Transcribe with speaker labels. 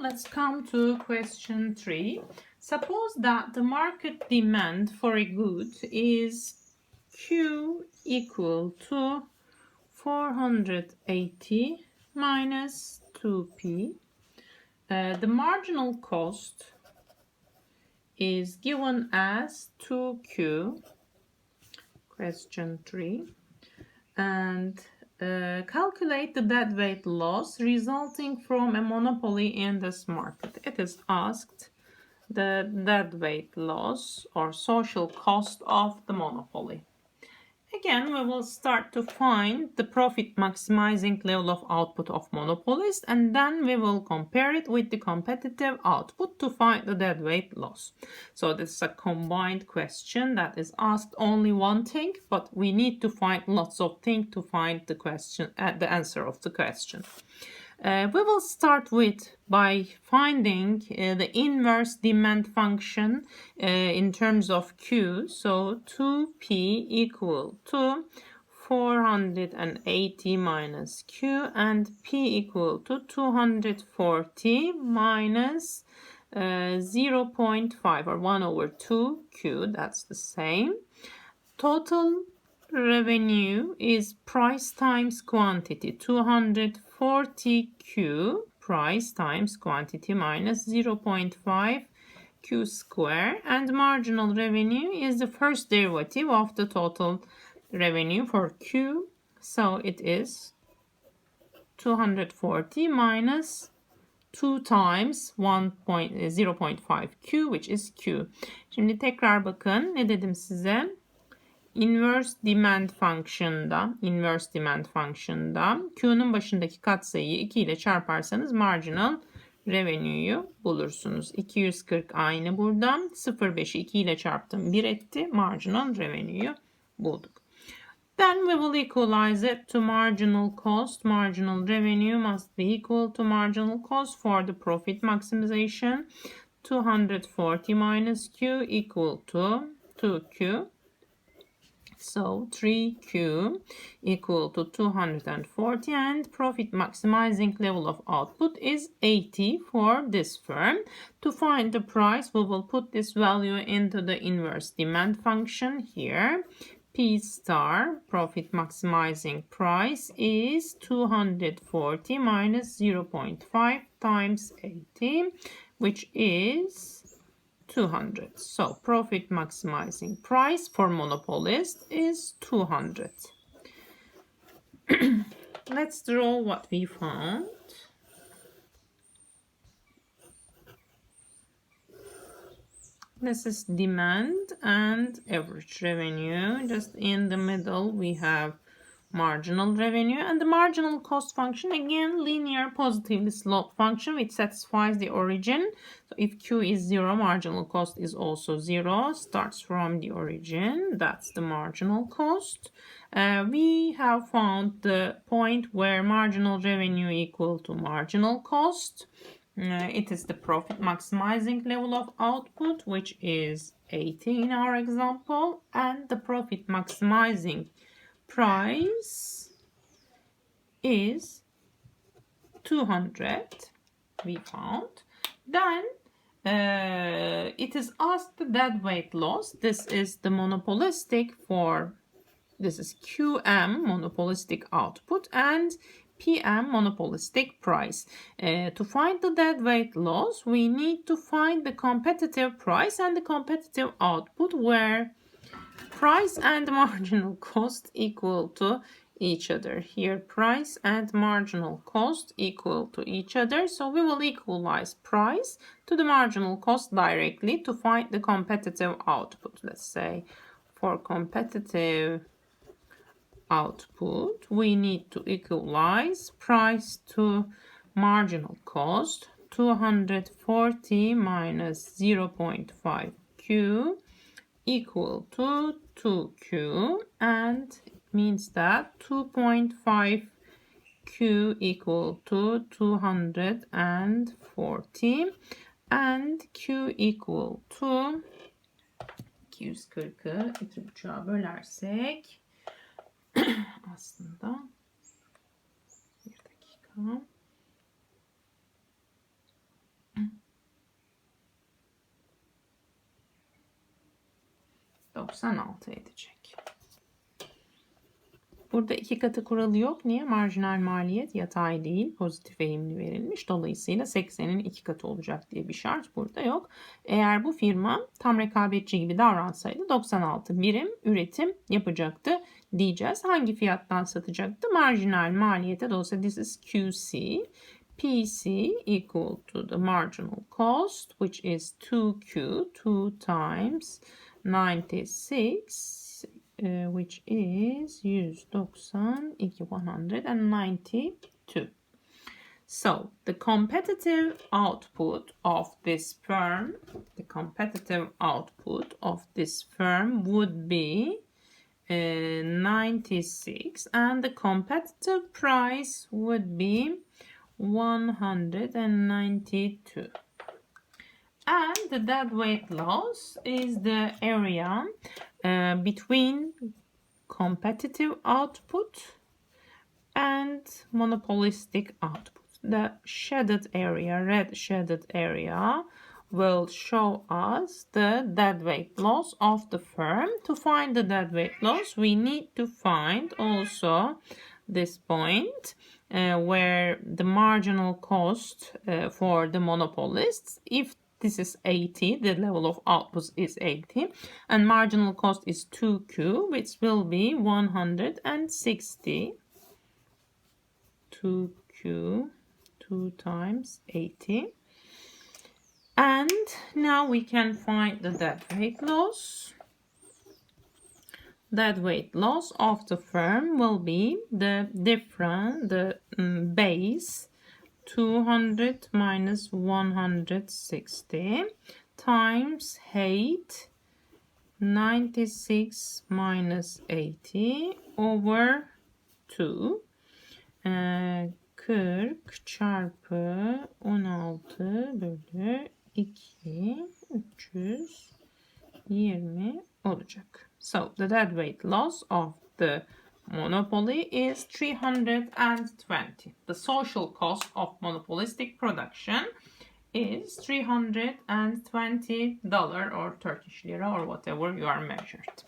Speaker 1: let's come to question 3. Suppose that the market demand for a good is Q equal to 480 minus 2P. The marginal cost is given as 2Q, question 3, and calculate the deadweight loss resulting from a monopoly in this market. It is asked the deadweight loss or social cost of the monopoly. Again, we will start to find the profit maximizing level of output of monopolist, and then we will compare it with the competitive output to find the deadweight loss. So this is a combined question that is asked only one thing, but we need to find lots of things to find the question, the answer of the question. We will start by finding the inverse demand function in terms of Q. So 2P equal to 480 minus Q and P equal to 240 minus 0.5 or 1 over 2Q. That's the same. Total revenue is price times quantity, 240Q, price times quantity minus 0.5 Q square, and marginal revenue is the first derivative of the total revenue for Q, so it is 240 minus 2 times 0.5 Q, which is Q. Şimdi tekrar bakın, ne dedim size? Inverse demand function'da Q'nun başındaki katsayıyı 2 ile çarparsanız marginal revenue'yu bulursunuz. 240 aynı burada. 0,5'i 2 ile çarptım 1 etti. Marginal revenue'yu bulduk. Then we will equalize it to marginal cost. Marginal revenue must be equal to marginal cost for the profit maximization. 240 minus Q equal to 2Q. So 3Q equal to 240, and profit maximizing level of output is 80 for this firm. To find the price, we will put this value into the inverse demand function here. P star, profit maximizing price, is 240 minus 0.5 times 80, which is 200. So profit maximizing price for monopolist is 200. Let's draw what we found. This is demand and average revenue. Just in the middle we have marginal revenue, and the marginal cost function, again linear positively sloped function which satisfies the origin. So if Q is 0, marginal cost is also 0, starts from the origin. That's the marginal cost. We have found the point where marginal revenue equal to marginal cost. It is the profit maximizing level of output, which is 80 in our example, and the profit maximizing price is 200, we found. Then it is asked the deadweight loss. This is the monopolistic this is QM monopolistic output and PM monopolistic price. To find the deadweight loss, we need to find the competitive price and the competitive output where price and marginal cost equal to each other. Here price and marginal cost equal to each other. So we will equalize price to the marginal cost directly to find the competitive output. Let's say for competitive output we need to equalize price to marginal cost. 240 minus 0.5 Q equal to 2Q, and it means that 2.5 Q equal to 240 and Q equal to 240'ı 2,5'a bölersek aslında bir dakika 96 edecek. Burada 2 katı kuralı yok. Niye? Marjinal maliyet yatay değil, pozitif eğimli verilmiş. Dolayısıyla 80'in 2 katı olacak diye bir şart burada yok. Eğer bu firma tam rekabetçi gibi davransaydı 96 birim üretim yapacaktı diyeceğiz. Hangi fiyattan satacaktı? Marjinal maliyete de olsa this is QC. PC equal to the marginal cost, which is 2Q, 2 times 96, which is 192. So the competitive output of this firm, would be 96, and the competitive price would be 192. And the deadweight loss is the area between competitive output and monopolistic output. The shaded area, red shaded area, will show us the deadweight loss of the firm. To find the deadweight loss, we need to find also this point where the marginal cost for the monopolists, if this is 80, the level of output is 80, and marginal cost is 2Q, which will be 160. 2Q, 2 times 80. And now we can find the deadweight loss. Deadweight loss of the firm will be the base 200 minus 160 times height 96 minus 80 over 2. 40 çarpı 16 bölü 2 320 olacak. So the deadweight loss of the monopoly is 320. The social cost of monopolistic production is $320 or Turkish lira or whatever you are measured.